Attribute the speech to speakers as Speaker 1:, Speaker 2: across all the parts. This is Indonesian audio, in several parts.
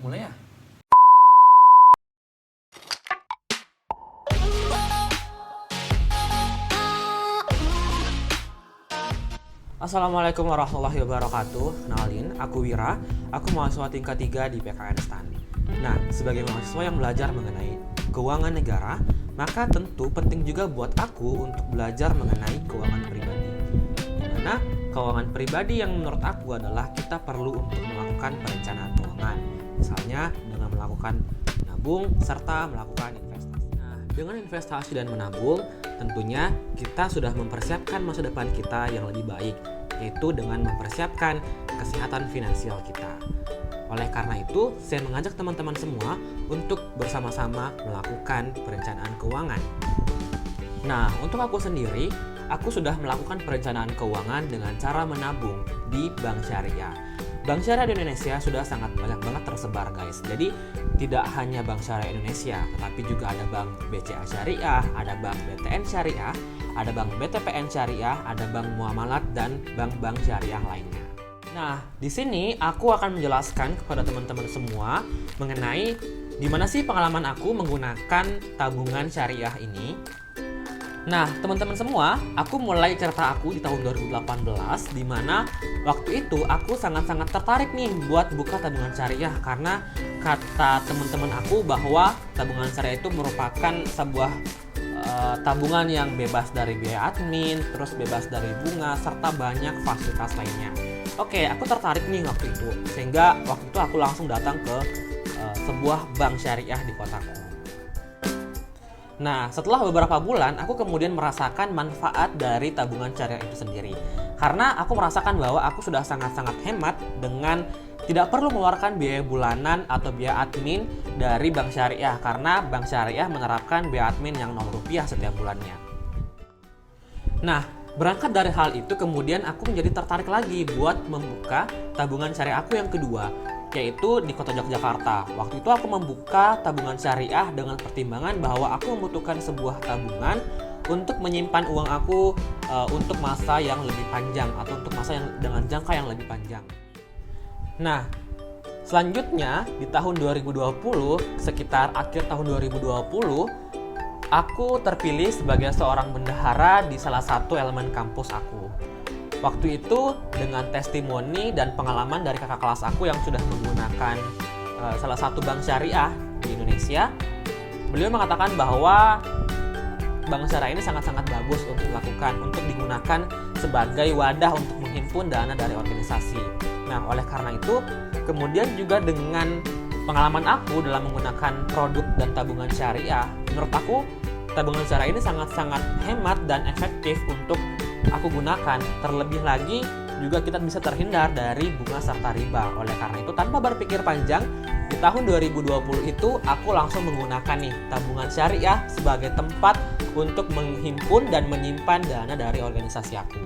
Speaker 1: mulai ya? Assalamualaikum warahmatullahi wabarakatuh. Kenalin, aku Wira. Aku mahasiswa tingkat 3 di PKN STAN. Nah, sebagai mahasiswa yang belajar mengenai keuangan negara, maka tentu penting juga buat aku untuk belajar mengenai keuangan pribadi. Dimana keuangan pribadi yang menurut aku adalah kita perlu untuk melakukan perencanaan keuangan. Misalnya dengan melakukan menabung serta melakukan investasi. Nah, dengan investasi dan menabung, tentunya kita sudah mempersiapkan masa depan kita yang lebih baik, yaitu dengan mempersiapkan kesehatan finansial kita. Oleh karena itu, saya mengajak teman-teman semua untuk bersama-sama melakukan perencanaan keuangan. Nah, untuk aku sendiri, aku sudah melakukan perencanaan keuangan dengan cara menabung di bank syariah. Bank syariah di Indonesia sudah sangat banyak banget tersebar, guys. Jadi, tidak hanya bank syariah Indonesia, tetapi juga ada bank BCA Syariah, ada bank BTN Syariah, ada bank BTPN Syariah, ada bank Muamalat, dan bank-bank syariah lainnya. Nah, di sini aku akan menjelaskan kepada teman-teman semua mengenai gimana sih pengalaman aku menggunakan tabungan syariah ini. Nah, teman-teman semua, aku mulai cerita aku di tahun 2018, di mana waktu itu aku sangat-sangat tertarik nih buat buka tabungan syariah karena kata teman-teman aku bahwa tabungan syariah itu merupakan sebuah tabungan yang bebas dari biaya admin, terus bebas dari bunga, serta banyak fasilitas lainnya. Oke, aku tertarik nih waktu itu, sehingga waktu itu aku langsung datang ke sebuah bank syariah di kotaku. Nah, setelah beberapa bulan, aku kemudian merasakan manfaat dari tabungan syariah itu sendiri. Karena aku merasakan bahwa aku sudah sangat-sangat hemat dengan tidak perlu mengeluarkan biaya bulanan atau biaya admin dari bank syariah. Karena bank syariah menerapkan biaya admin yang Rp0 setiap bulannya. Nah, berangkat dari hal itu, kemudian aku menjadi tertarik lagi buat membuka tabungan syariah aku yang kedua, yaitu di kota Yogyakarta. Waktu itu aku membuka tabungan syariah dengan pertimbangan bahwa aku membutuhkan sebuah tabungan untuk menyimpan uang aku untuk masa yang lebih panjang atau untuk masa yang dengan jangka yang lebih panjang. Nah, selanjutnya di tahun 2020, sekitar akhir tahun 2020, aku terpilih sebagai seorang bendahara di salah satu elemen kampus aku. Waktu itu dengan testimoni dan pengalaman dari kakak kelas aku yang sudah menggunakan salah satu bank syariah di Indonesia, beliau mengatakan bahwa bank syariah ini sangat-sangat bagus untuk digunakan sebagai wadah untuk menghimpun dana dari organisasi. Nah, oleh karena itu, kemudian juga dengan pengalaman aku dalam menggunakan produk dan tabungan syariah, menurut aku tabungan syariah ini sangat-sangat hemat dan efektif untuk aku gunakan. Terlebih lagi juga kita bisa terhindar dari bunga serta riba. Oleh karena itu, tanpa berpikir panjang, di tahun 2020 itu aku langsung menggunakan nih tabungan syariah sebagai tempat untuk menghimpun dan menyimpan dana dari organisasi aku.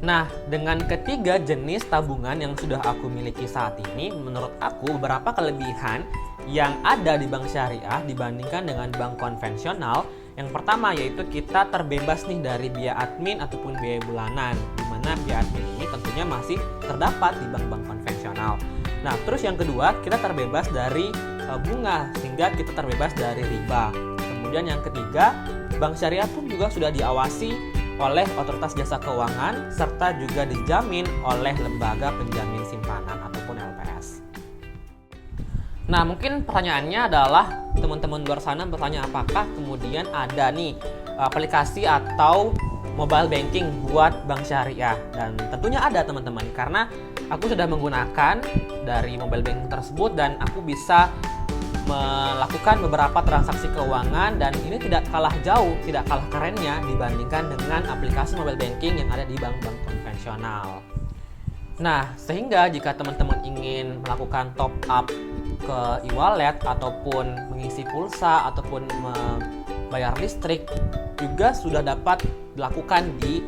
Speaker 1: Nah, dengan ketiga jenis tabungan yang sudah aku miliki saat ini, menurut aku beberapa kelebihan yang ada di bank syariah dibandingkan dengan bank konvensional. Yang pertama yaitu kita terbebas nih dari biaya admin ataupun biaya bulanan, di mana biaya admin ini tentunya masih terdapat di bank-bank konvensional. Nah, terus yang kedua, kita terbebas dari bunga, sehingga kita terbebas dari riba. Kemudian yang ketiga, bank syariah pun juga sudah diawasi oleh Otoritas Jasa Keuangan serta juga dijamin oleh Lembaga Penjamin Simpanan ataupun LPS. Nah, mungkin pertanyaannya adalah teman-teman luar sana bertanya apakah kemudian ada nih aplikasi atau mobile banking buat bank syariah, dan tentunya ada teman-teman, karena aku sudah menggunakan dari mobile banking tersebut dan aku bisa melakukan beberapa transaksi keuangan, dan ini tidak kalah jauh, tidak kalah kerennya dibandingkan dengan aplikasi mobile banking yang ada di bank-bank konvensional. Nah, sehingga jika teman-teman ingin melakukan top up ke e-wallet ataupun mengisi pulsa ataupun membayar listrik, juga sudah dapat dilakukan di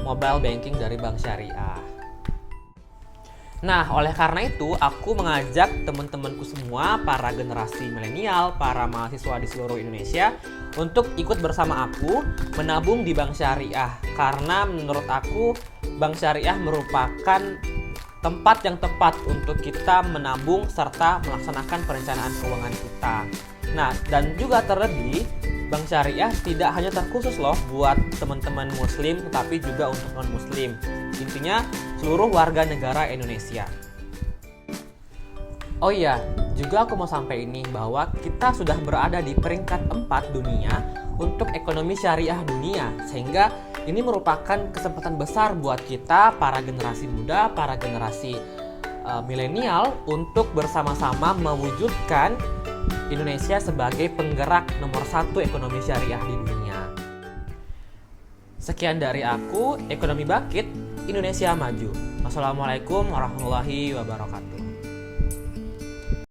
Speaker 1: mobile banking dari bank syariah. Nah, oleh karena itu, aku mengajak teman-temanku semua, para generasi milenial, para mahasiswa di seluruh Indonesia, untuk ikut bersama aku menabung di bank syariah. Karena menurut aku, bank syariah merupakan tempat yang tepat untuk kita menabung serta melaksanakan perencanaan keuangan kita. Nah, dan juga terlebih, Bank Syariah tidak hanya terkhusus loh buat teman-teman muslim, tetapi juga untuk non-muslim. Intinya, seluruh warga negara Indonesia. Oh iya, juga aku mau sampai ini bahwa kita sudah berada di peringkat 4 dunia untuk ekonomi syariah dunia, sehingga ini merupakan kesempatan besar buat kita, para generasi muda, para generasi milenial, untuk bersama-sama mewujudkan Indonesia sebagai penggerak nomor 1 ekonomi syariah di dunia. Sekian dari aku, Ekonomi Bangkit, Indonesia Maju. Wassalamualaikum warahmatullahi wabarakatuh.